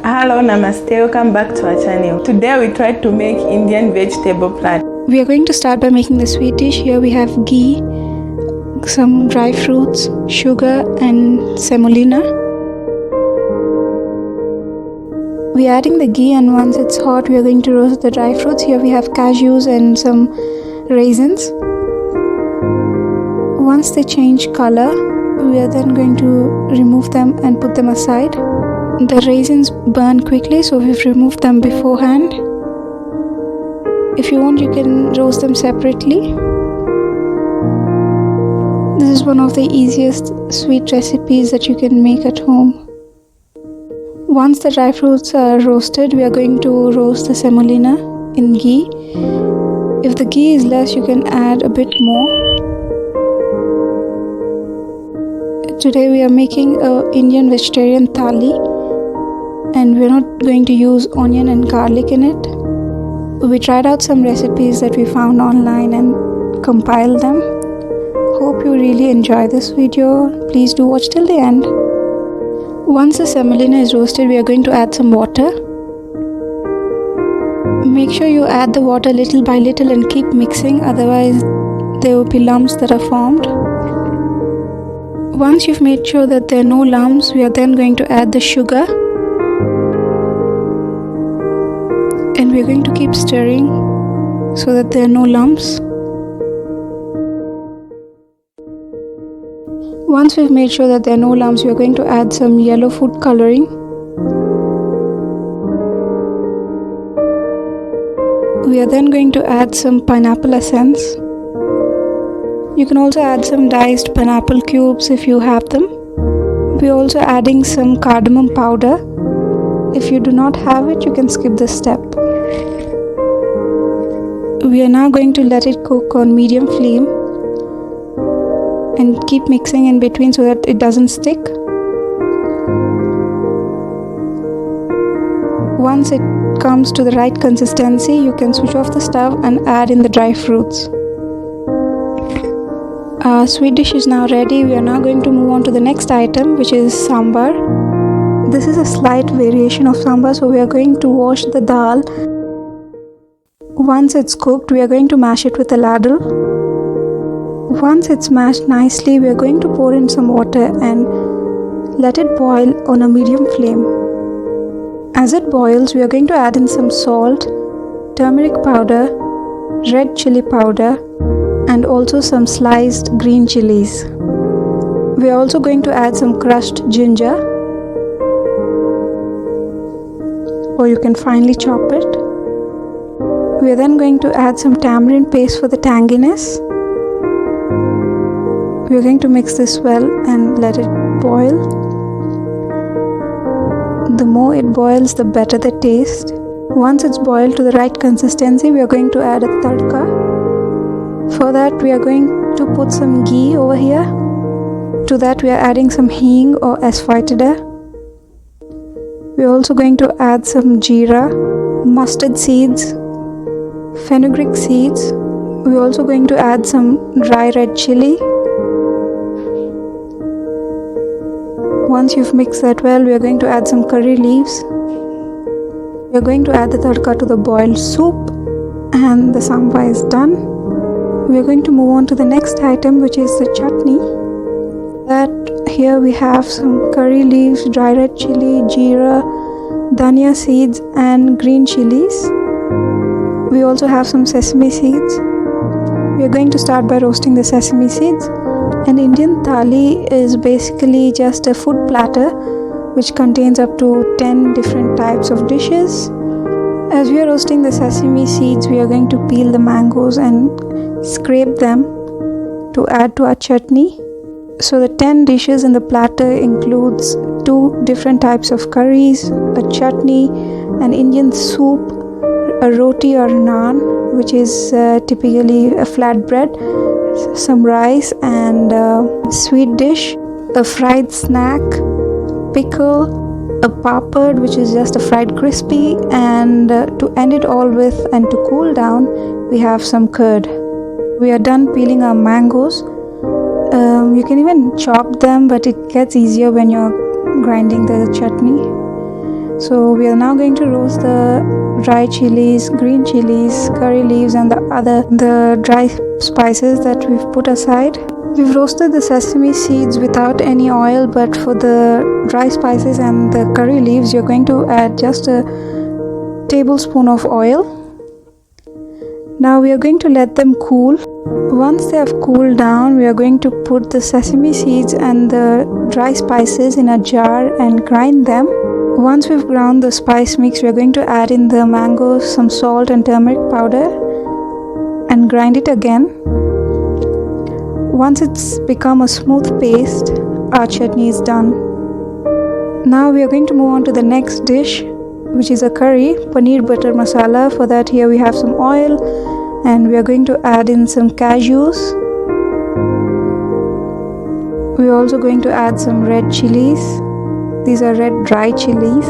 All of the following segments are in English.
Hello, namaste, welcome back to our channel. Today we tried to make Indian vegetable plat. We are going to start by making the sweet dish. Here we have ghee, some dry fruits, sugar and semolina. We are adding the ghee, and once it's hot we are going to roast the dry fruits. Here we have cashews and some raisins. Once they change color, we are then going to remove them and put them aside. The raisins burn quickly, so we've removed them beforehand. If you want, you can roast them separately. This is one of the easiest sweet recipes that you can make at home. Once the dry fruits are roasted, we are going to roast the semolina in ghee. If the ghee is less, you can add a bit more. Today we are making an Indian vegetarian thali, and we're not going to use onion and garlic in it. We tried out some recipes that we found online and compiled them. Hope you really enjoy this video. Please do watch till the end. Once the semolina is roasted, we are going to add some water. Make sure you add the water little by little and keep mixing, otherwise there will be lumps that are formed. Once you've made sure that there are no lumps, we are then going to add the sugar. And we're going to keep stirring so that there are no lumps. Once we've made sure that there are no lumps, we're going to add some yellow food coloring. We are then going to add some pineapple essence. You can also add some diced pineapple cubes if you have them. We're also adding some cardamom powder. If you do not have it, you can skip this step. We are now going to let it cook on medium flame and keep mixing in between so that it doesn't stick. Once it comes to the right consistency, you can switch off the stove and add in the dry fruits. Our sweet dish is now ready. We are now going to move on to the next item, which is sambar. This is a slight variation of sambar, so we are going to wash the dal. Once it's cooked, we are going to mash it with a ladle. Once it's mashed nicely, we are going to pour in some water and let it boil on a medium flame. As it boils, we are going to add in some salt, turmeric powder, red chili powder, and also some sliced green chilies. We are also going to add some crushed ginger, or you can finely chop it. We are then going to add some tamarind paste for the tanginess. We are going to mix this well and let it boil. The more it boils, the better the taste. Once it's boiled to the right consistency, we are going to add a tadka. For that, we are going to put some ghee over here. To that, we are adding some hing or asafoetida. We are also going to add some jeera, mustard seeds, fenugreek seeds. We are also going to add some dry red chili. Once you've mixed that well, we are going to add some curry leaves. We are going to add the tadka to the boiled soup, and the sambar is done. We are going to move on to the next item, which is the chutney. Here we have some curry leaves, dry red chili, jeera, dhania seeds and green chilies. We also have some sesame seeds. We are going to start by roasting the sesame seeds. An Indian thali is basically just a food platter which contains up to 10 different types of dishes. As we are roasting the sesame seeds, we are going to peel the mangoes and scrape them to add to our chutney. So the 10 dishes in the platter includes 2 different types of curries, a chutney, an Indian soup, a roti or naan, which is typically a flat bread, some rice and a sweet dish, a fried snack, pickle, a papad, which is just a fried crispy, and to end it all with and to cool down, we have some curd. We are done peeling our mangoes. You can even chop them, but it gets easier when you're grinding the chutney. So we are now going to roast the dry chilies, green chilies, curry leaves, and the dry spices that we've put aside. We've roasted the sesame seeds without any oil, but for the dry spices and the curry leaves, you're going to add just a tablespoon of oil. Now we are going to let them cool. Once they have cooled down, we are going to put the sesame seeds and the dry spices in a jar and grind them. Once we've ground the spice mix, we are going to add in the mangoes, some salt and turmeric powder and grind it again. Once it's become a smooth paste, our chutney is done. Now we are going to move on to the next dish, which is a curry, paneer butter masala. For that, here we have some oil and we are going to add in some cashews. We are also going to add some red chilies. These are red dry chilies.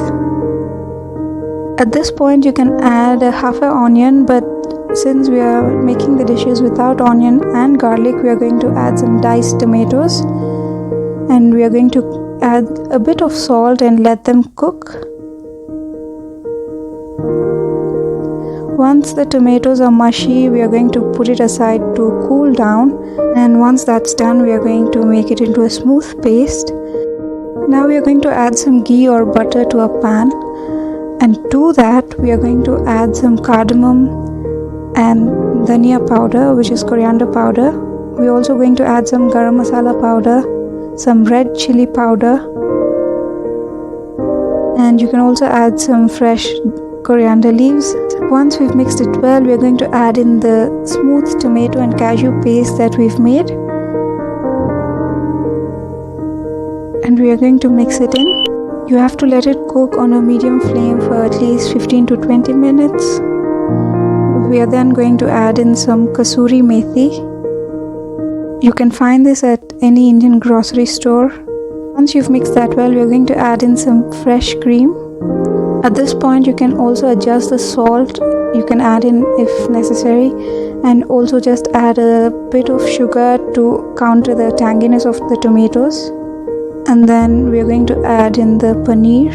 At this point you can add a half an onion, but since we are making the dishes without onion and garlic, we are going to add some diced tomatoes and we are going to add a bit of salt and let them cook. Once the tomatoes are mushy, we are going to put it aside to cool down, and once that's done, we are going to make it into a smooth paste. Now we are going to add some ghee or butter to a pan, and to that we are going to add some cardamom and dhania powder, which is coriander powder. We are also going to add some garam masala powder, some red chili powder, and you can also add some fresh coriander leaves. Once we've mixed it well, we are going to add in the smooth tomato and cashew paste that we've made, and we are going to mix it in. You have to let it cook on a medium flame for at least 15 to 20 minutes. We are then going to add in some kasuri methi. You can find this at any Indian grocery store. Once you've mixed that well, we are going to add in some fresh cream. At this point you can also adjust the salt. You can add in if necessary, and also just add a bit of sugar to counter the tanginess of the tomatoes. And then we are going to add in the paneer.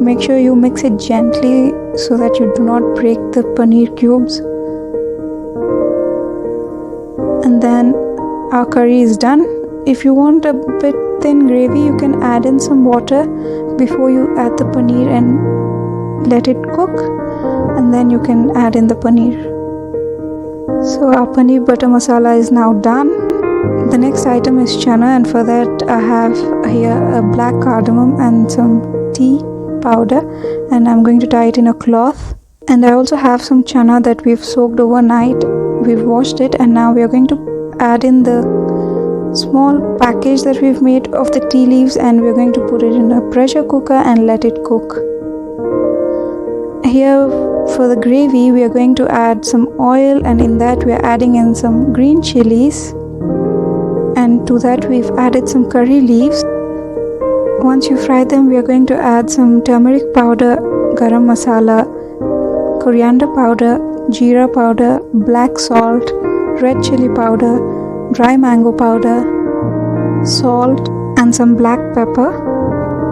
Make sure you mix it gently so that you do not break the paneer cubes. And then our curry is done. If you want a bit thin gravy, you can add in some water before you add the paneer and let it cook, and then you can add in the paneer. So our paneer butter masala is now done. The next item is chana, and for that I have here a black cardamom and some tea powder, and I'm going to tie it in a cloth. And I also have some chana that we've soaked overnight. We've washed it, and now we are going to add in the small package that we've made of the tea leaves, and we're going to put it in a pressure cooker and let it cook. Here for the gravy we are going to add some oil, and in that we are adding in some green chilies, and to that we've added some curry leaves. Once you fry them, we are going to add some turmeric powder, garam masala, coriander powder, jeera powder, black salt, red chili powder, dry mango powder, salt, and some black pepper.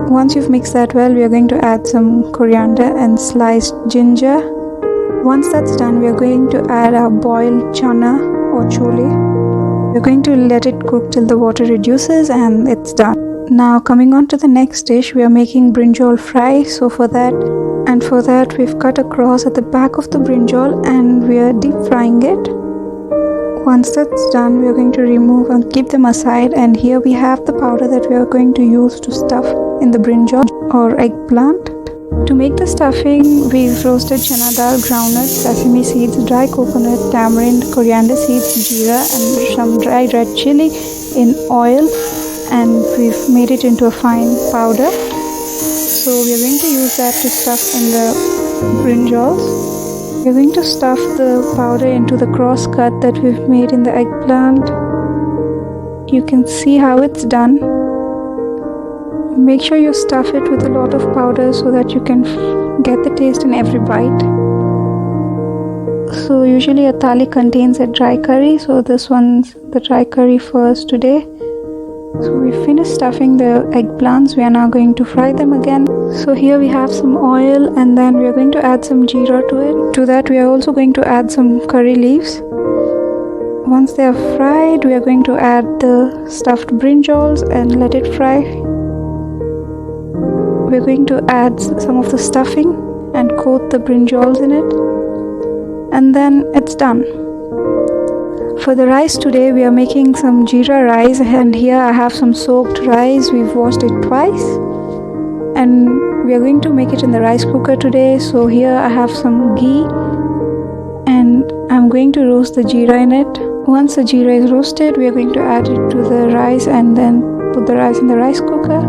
Once you've mixed that well, we are going to add some coriander and sliced ginger. Once that's done, we are going to add our boiled chana or chole. We're going to let it cook till the water reduces, and it's done. Now coming on to the next dish, we are making brinjal fry. So for that we've cut a cross at the back of the brinjal and we are deep frying it. Once that's done, we are going to remove and keep them aside, and here we have the powder that we are going to use to stuff in the brinjal or eggplant. To make the stuffing, we've roasted chana dal, groundnut, sesame seeds, dry coconut, tamarind, coriander seeds, jeera, and some dry red chili in oil, and we've made it into a fine powder. So we are going to use that to stuff in the brinjals. We're going to stuff the powder into the cross cut that we've made in the eggplant. You can see how it's done. Make sure you stuff it with a lot of powder so that you can get the taste in every bite. So usually a thali contains a dry curry, so this one's the dry curry first today. So we finished stuffing the eggplants. We are now going to fry them again. So here we have some oil, and then we are going to add some jeera to it. To that we are also going to add some curry leaves. Once they are fried, we are going to add the stuffed brinjals and let it fry. We're going to add some of the stuffing and coat the brinjals in it, and then it's done. For the rice today, we are making some jeera rice, and here I have some soaked rice. We've washed it twice, and we are going to make it in the rice cooker today. So here I have some ghee, and I'm going to roast the jeera in it. Once the jeera is roasted, we are going to add it to the rice and then put the rice in the rice cooker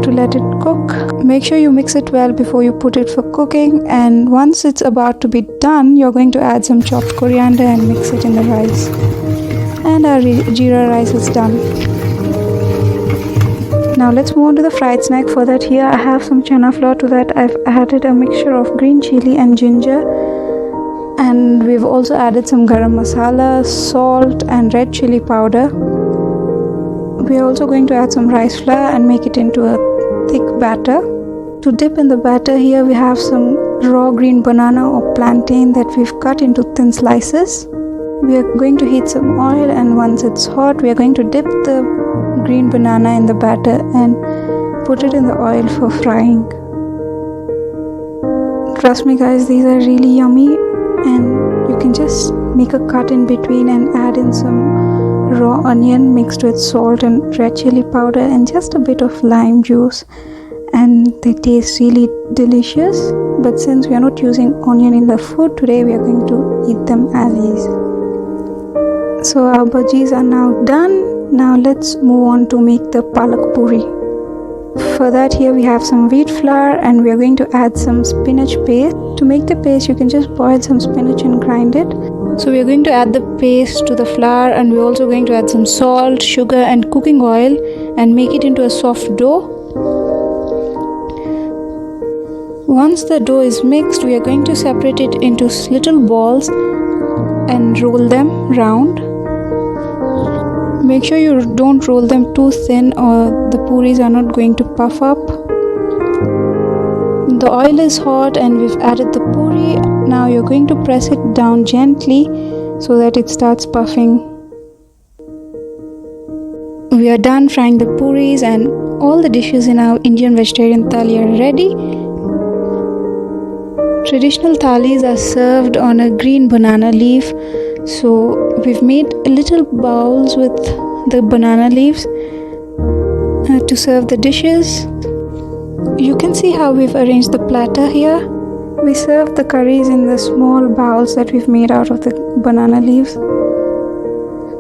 to let it cook. Make sure you mix it well before you put it for cooking, and once it's about to be done, you're going to add some chopped coriander and mix it in the rice. And our jeera rice is done. Now let's move on to the fried snack. For that, here I have some chana flour. To that I've added a mixture of green chili and ginger, and we've also added some garam masala, salt and red chili powder. We are also going to add some rice flour and make it into a thick batter. To dip in the batter, here we have some raw green banana or plantain that we've cut into thin slices. We are going to heat some oil, and once it's hot, we are going to dip the green banana in the batter and put it in the oil for frying. Trust me guys, these are really yummy, and you can just make a cut in between and add in some raw onion mixed with salt and red chili powder and just a bit of lime juice, and they taste really delicious. But since we are not using onion in the food today, we are going to eat them as is. So our bhajis are now done. Now let's move on to make the palak puri. For that, here we have some wheat flour, and we are going to add some spinach paste. To make the paste, you can just boil some spinach and grind it. So we are going to add the paste to the flour, and we're also going to add some salt, sugar and cooking oil and make it into a soft dough. Once the dough is mixed, we are going to separate it into little balls and roll them round. Make sure you don't roll them too thin or the puris are not going to puff up. The oil is hot and we've added the puri. Now you're going to press it down gently so that it starts puffing. We are done frying the puris, and all the dishes in our Indian vegetarian thali are ready. Traditional thalis are served on a green banana leaf. So we've made little bowls with the banana leaves to serve the dishes. You can see how we've arranged the platter here. We serve the curries in the small bowls that we've made out of the banana leaves.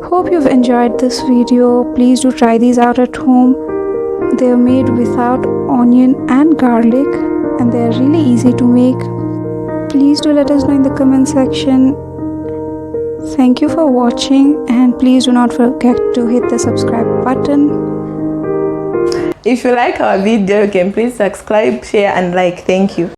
Hope you've enjoyed this video. Please do try these out at home. They're made without onion and garlic, and they're really easy to make. Please do let us know in the comment section. Thank you for watching, and please do not forget to hit the subscribe button. If you like our video, you can please subscribe, share and like. Thank you.